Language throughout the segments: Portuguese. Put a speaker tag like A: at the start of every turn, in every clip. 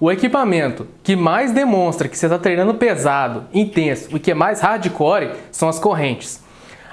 A: O equipamento que mais demonstra que você está treinando pesado, intenso e que é mais hardcore são as correntes.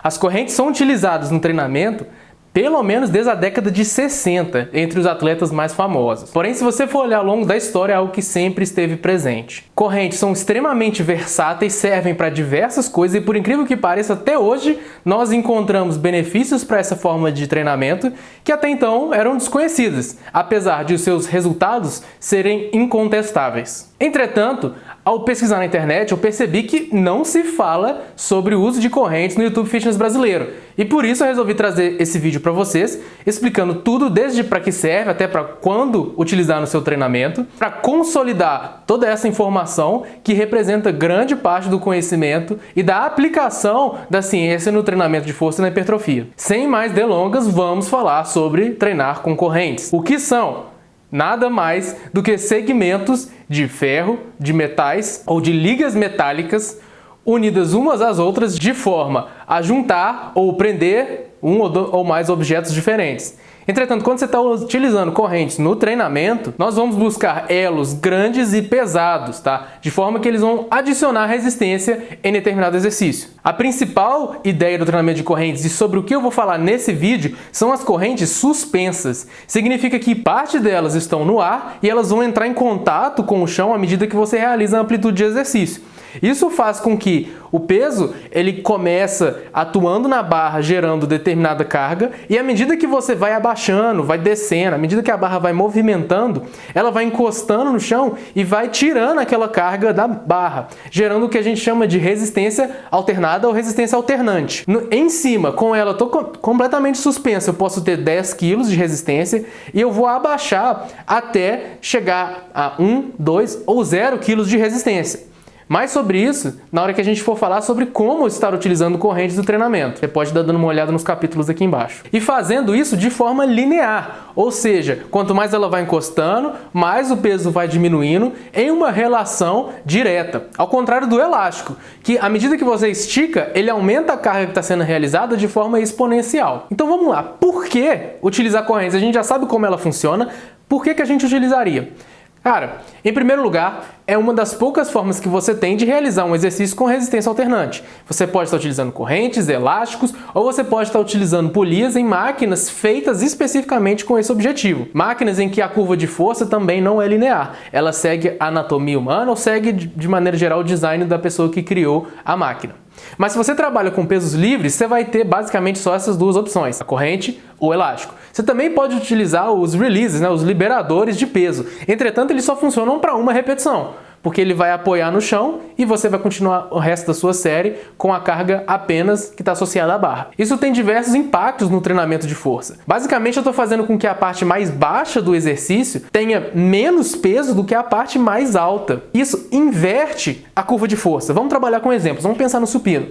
A: As correntes são utilizadas no treinamento pelo menos desde a década de 60 entre os atletas mais famosos. Porém, se você for olhar ao longo da história, é algo que sempre esteve presente. Correntes são extremamente versáteis, servem para diversas coisas e, por incrível que pareça, até hoje nós encontramos benefícios para essa forma de treinamento que até então eram desconhecidas, apesar de os seus resultados serem incontestáveis. Entretanto, ao pesquisar na internet, eu percebi que não se fala sobre o uso de correntes no YouTube Fitness brasileiro. E por isso eu resolvi trazer esse vídeo para vocês, explicando tudo desde para que serve até para quando utilizar no seu treinamento, para consolidar toda essa informação que representa grande parte do conhecimento e da aplicação da ciência no treinamento de força e na hipertrofia. Sem mais delongas, vamos falar sobre treinar com correntes. O que são? Nada mais do que segmentos de ferro, de metais ou de ligas metálicas unidas umas às outras de forma a juntar ou prender um ou mais objetos diferentes. Entretanto, quando você está utilizando correntes no treinamento, nós vamos buscar elos grandes e pesados, tá? De forma que eles vão adicionar resistência em determinado exercício. A principal ideia do treinamento de correntes e sobre o que eu vou falar nesse vídeo são as correntes suspensas. Significa que parte delas estão no ar e elas vão entrar em contato com o chão à medida que você realiza a amplitude de exercício. Isso faz com que o peso ele começa atuando na barra, gerando determinada carga, e à medida que você vai abaixando, vai descendo, à medida que a barra vai movimentando, ela vai encostando no chão e vai tirando aquela carga da barra, gerando o que a gente chama de resistência alternada ou resistência alternante. Em cima, com ela completamente suspensa, eu posso ter 10 kg de resistência e eu vou abaixar até chegar a 1, 2 ou 0 kg de resistência. Mais sobre isso na hora que a gente for falar sobre como estar utilizando correntes do treinamento. Você pode estar dando uma olhada nos capítulos aqui embaixo. E fazendo isso de forma linear, ou seja, quanto mais ela vai encostando, mais o peso vai diminuindo em uma relação direta. Ao contrário do elástico, que à medida que você estica, ele aumenta a carga que está sendo realizada de forma exponencial. Então vamos lá, por que utilizar correntes? A gente já sabe como ela funciona, por que a gente utilizaria? Cara, em primeiro lugar, é uma das poucas formas que você tem de realizar um exercício com resistência alternante. Você pode estar utilizando correntes, elásticos, ou você pode estar utilizando polias em máquinas feitas especificamente com esse objetivo. Máquinas em que a curva de força também não é linear. Ela segue a anatomia humana ou segue, de maneira geral, o design da pessoa que criou a máquina. Mas se você trabalha com pesos livres, você vai ter basicamente só essas duas opções, a corrente ou elástico. Você também pode utilizar os releases, os liberadores de peso. Entretanto, eles só funcionam para uma repetição, porque ele vai apoiar no chão e você vai continuar o resto da sua série com a carga apenas que está associada à barra. Isso tem diversos impactos no treinamento de força. Basicamente, eu estou fazendo com que a parte mais baixa do exercício tenha menos peso do que a parte mais alta. Isso inverte a curva de força. Vamos trabalhar com exemplos. Vamos pensar no supino.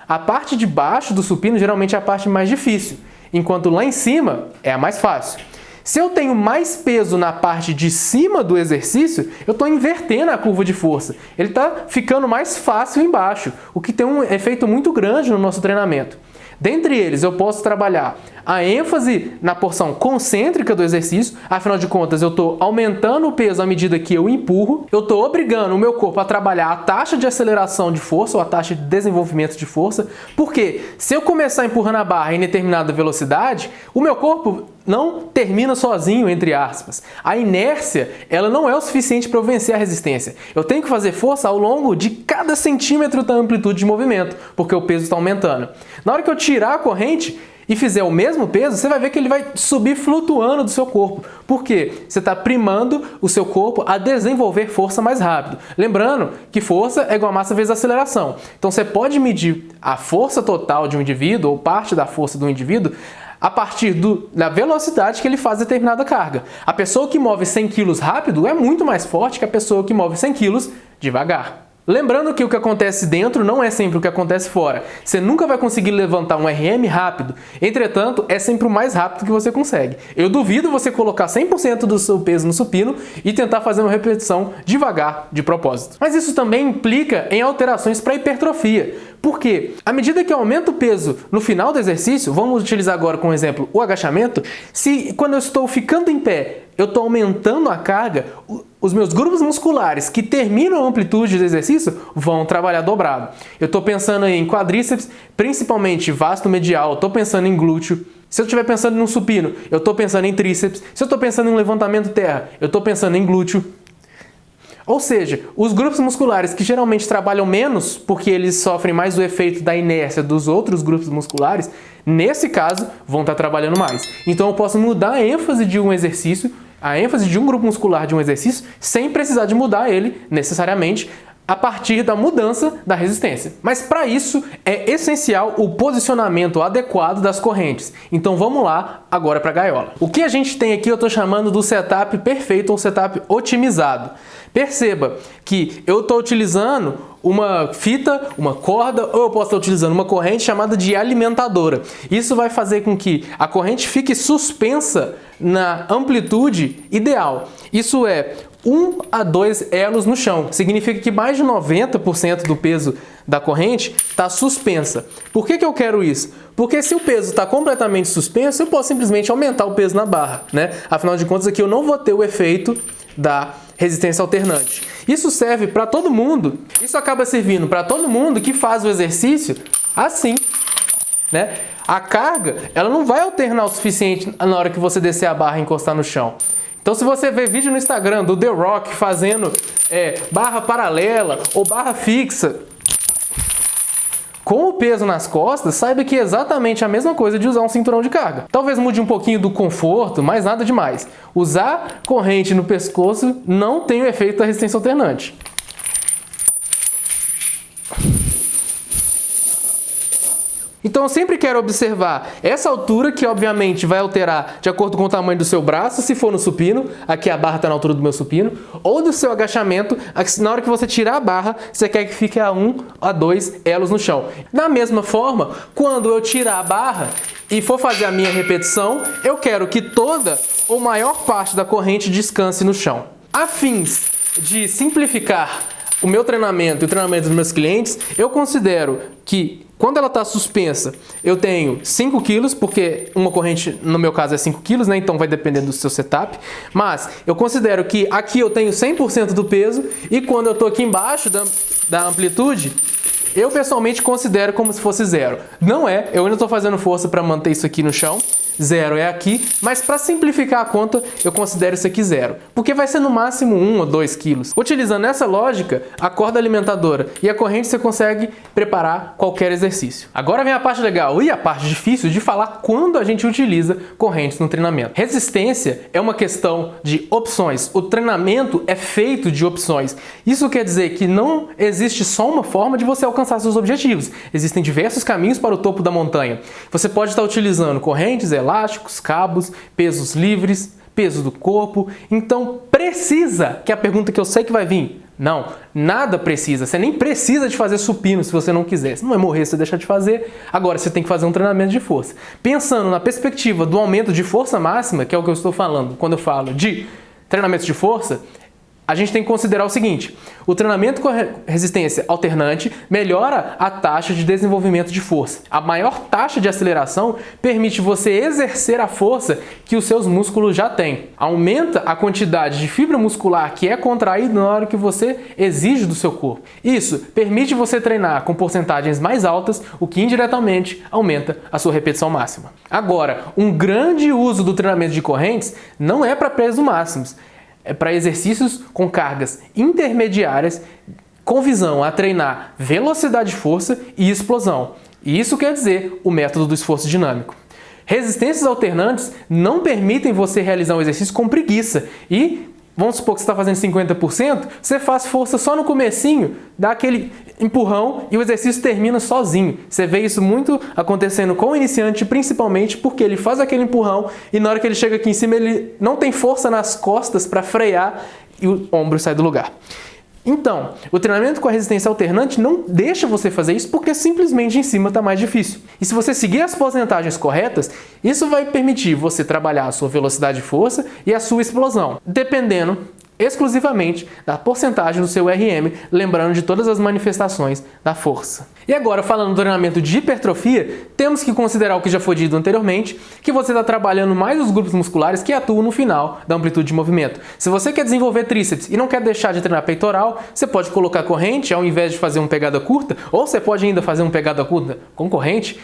A: A parte de baixo do supino geralmente é a parte mais difícil, enquanto lá em cima é a mais fácil. Se eu tenho mais peso na parte de cima do exercício, eu estou invertendo a curva de força. Ele está ficando mais fácil embaixo, o que tem um efeito muito grande no nosso treinamento. Dentre eles, eu posso trabalhar a ênfase na porção concêntrica do exercício, afinal de contas, eu estou aumentando o peso à medida que eu empurro, eu estou obrigando o meu corpo a trabalhar a taxa de aceleração de força ou a taxa de desenvolvimento de força, porque se eu começar empurrando a barra em determinada velocidade, o meu corpo não termina sozinho, entre aspas. A inércia, ela não é o suficiente para eu vencer a resistência. Eu tenho que fazer força ao longo de cada centímetro da amplitude de movimento, porque o peso está aumentando. Na hora que eu tirar a corrente e fizer o mesmo peso, você vai ver que ele vai subir flutuando do seu corpo. Por quê? Você está primando o seu corpo a desenvolver força mais rápido. Lembrando que força é igual a massa vezes aceleração. Então você pode medir a força total de um indivíduo ou parte da força do indivíduo a partir da velocidade que ele faz determinada carga. A pessoa que move 100 kg rápido é muito mais forte que a pessoa que move 100 kg devagar. Lembrando que o que acontece dentro não é sempre o que acontece fora. Você nunca vai conseguir levantar um RM rápido. Entretanto, é sempre o mais rápido que você consegue. Eu duvido você colocar 100% do seu peso no supino e tentar fazer uma repetição devagar, de propósito. Mas isso também implica em alterações para a hipertrofia. Por quê? À medida que eu aumento o peso no final do exercício, vamos utilizar agora como exemplo o agachamento, se quando eu estou ficando em pé, eu estou aumentando a carga, os meus grupos musculares que terminam a amplitude do exercício vão trabalhar dobrado. Eu estou pensando em quadríceps, principalmente vasto medial, estou pensando em glúteo. Se eu estiver pensando em um supino, eu estou pensando em tríceps. Se eu estou pensando em um levantamento terra, eu estou pensando em glúteo. Ou seja, os grupos musculares que geralmente trabalham menos, porque eles sofrem mais o efeito da inércia dos outros grupos musculares, nesse caso, vão estar trabalhando mais. Então eu posso mudar a ênfase de um exercício, a ênfase de um grupo muscular de um exercício, sem precisar de mudar ele necessariamente, a partir da mudança da resistência. Mas para isso é essencial o posicionamento adequado das correntes. Então vamos lá agora para a gaiola. O que a gente tem aqui eu estou chamando do setup perfeito ou setup otimizado. Perceba que eu estou utilizando uma fita, uma corda, ou eu posso estar utilizando uma corrente chamada de alimentadora. Isso vai fazer com que a corrente fique suspensa na amplitude ideal. Isso é 1 a 2 elos no chão. Significa que mais de 90% do peso da corrente está suspensa. Por que eu quero isso? Porque se o peso está completamente suspenso, eu posso simplesmente aumentar o peso na barra, né? Afinal de contas, aqui eu não vou ter o efeito da resistência alternante. Isso serve para todo mundo. Isso acaba servindo para todo mundo que faz o exercício assim, né? A carga, ela não vai alternar o suficiente na hora que você descer a barra e encostar no chão. Então, se você vê vídeo no Instagram do The Rock fazendo barra paralela ou barra fixa com o peso nas costas, saiba que é exatamente a mesma coisa de usar um cinturão de carga. Talvez mude um pouquinho do conforto, mas nada demais. Usar corrente no pescoço não tem o efeito da resistência alternante. Então eu sempre quero observar essa altura, que obviamente vai alterar de acordo com o tamanho do seu braço, se for no supino, aqui a barra está na altura do meu supino, ou do seu agachamento, na hora que você tirar a barra, você quer que fique a 1 a 2 elos no chão. Da mesma forma, quando eu tirar a barra e for fazer a minha repetição, eu quero que toda ou maior parte da corrente descanse no chão. A fins de simplificar o meu treinamento e o treinamento dos meus clientes, eu considero que quando ela está suspensa, eu tenho 5 kg, porque uma corrente, no meu caso, é 5 kg, né? Então vai depender do seu setup. Mas eu considero que aqui eu tenho 100% do peso e quando eu estou aqui embaixo da amplitude, eu pessoalmente considero como se fosse 0. Não é, eu ainda estou fazendo força para manter isso aqui no chão. 0 é aqui, mas para simplificar a conta, eu considero isso aqui 0, porque vai ser no máximo 1 ou 2 quilos. Utilizando essa lógica, a corda alimentadora e a corrente você consegue preparar qualquer exercício. Agora vem a parte legal e a parte difícil de falar quando a gente utiliza correntes no treinamento. Resistência é uma questão de opções. O treinamento é feito de opções. Isso quer dizer que não existe só uma forma de você alcançar seus objetivos. Existem diversos caminhos para o topo da montanha. Você pode estar utilizando correntes, elásticos, cabos, pesos livres, peso do corpo. Então precisa, que é a pergunta que eu sei que vai vir. Não, nada precisa. Você nem precisa de fazer supino se você não quiser. Você não vai morrer se você deixar de fazer. Agora você tem que fazer um treinamento de força. Pensando na perspectiva do aumento de força máxima, que é o que eu estou falando quando eu falo de treinamento de força, a gente tem que considerar o seguinte: o treinamento com resistência alternante melhora a taxa de desenvolvimento de força. A maior taxa de aceleração permite você exercer a força que os seus músculos já têm. Aumenta a quantidade de fibra muscular que é contraída na hora que você exige do seu corpo. Isso permite você treinar com porcentagens mais altas, o que indiretamente aumenta a sua repetição máxima. Agora, um grande uso do treinamento de correntes não é para pesos máximos. É para exercícios com cargas intermediárias com visão a treinar velocidade, força e explosão. E isso quer dizer o método do esforço dinâmico. Resistências alternantes não permitem você realizar um exercício com preguiça e vamos supor que você está fazendo 50%, você faz força só no comecinho, dá aquele empurrão e o exercício termina sozinho. Você vê isso muito acontecendo com o iniciante, principalmente porque ele faz aquele empurrão e na hora que ele chega aqui em cima ele não tem força nas costas para frear e o ombro sai do lugar. Então, o treinamento com a resistência alternante não deixa você fazer isso porque simplesmente em cima está mais difícil. E se você seguir as porcentagens corretas, isso vai permitir você trabalhar a sua velocidade e força e a sua explosão. Dependendo exclusivamente da porcentagem do seu RM, lembrando de todas as manifestações da força. E agora, falando do treinamento de hipertrofia, temos que considerar o que já foi dito anteriormente, que você está trabalhando mais os grupos musculares que atuam no final da amplitude de movimento. Se você quer desenvolver tríceps e não quer deixar de treinar peitoral, você pode colocar corrente ao invés de fazer uma pegada curta, ou você pode ainda fazer uma pegada curta com corrente,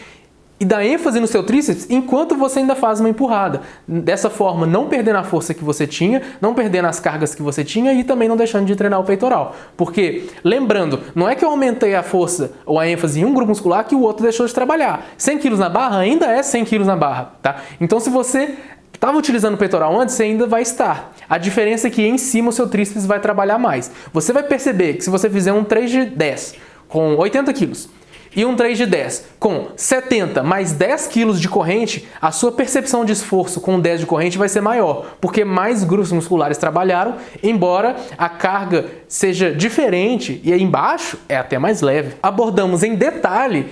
A: e dar ênfase no seu tríceps enquanto você ainda faz uma empurrada. Dessa forma, não perdendo a força que você tinha, não perdendo as cargas que você tinha e também não deixando de treinar o peitoral. Porque, lembrando, não é que eu aumentei a força ou a ênfase em um grupo muscular que o outro deixou de trabalhar. 100 kg na barra ainda é 100 kg na barra, tá? Então, se você estava utilizando o peitoral antes, você ainda vai estar. A diferença é que em cima o seu tríceps vai trabalhar mais. Você vai perceber que se você fizer um 3 de 10 com 80 quilos, e um 3 de 10 com 70 mais 10 quilos de corrente, a sua percepção de esforço com 10 de corrente vai ser maior, porque mais grupos musculares trabalharam, embora a carga seja diferente e aí embaixo é até mais leve. Abordamos em detalhe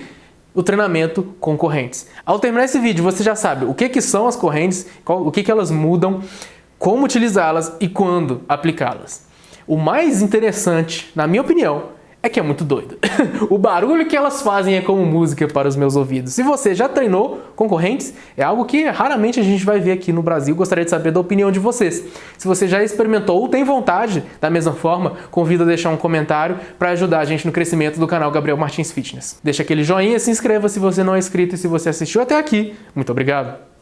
A: o treinamento com correntes. Ao terminar esse vídeo, você já sabe o que são as correntes, o que elas mudam, como utilizá-las e quando aplicá-las. O mais interessante, na minha opinião, é que é muito doido. O barulho que elas fazem é como música para os meus ouvidos. Se você já treinou com correntes, é algo que raramente a gente vai ver aqui no Brasil. Gostaria de saber da opinião de vocês. Se você já experimentou ou tem vontade, da mesma forma, convido a deixar um comentário para ajudar a gente no crescimento do canal Gabriel Martins Fitness. Deixa aquele joinha, se inscreva se você não é inscrito e se você assistiu até aqui. Muito obrigado!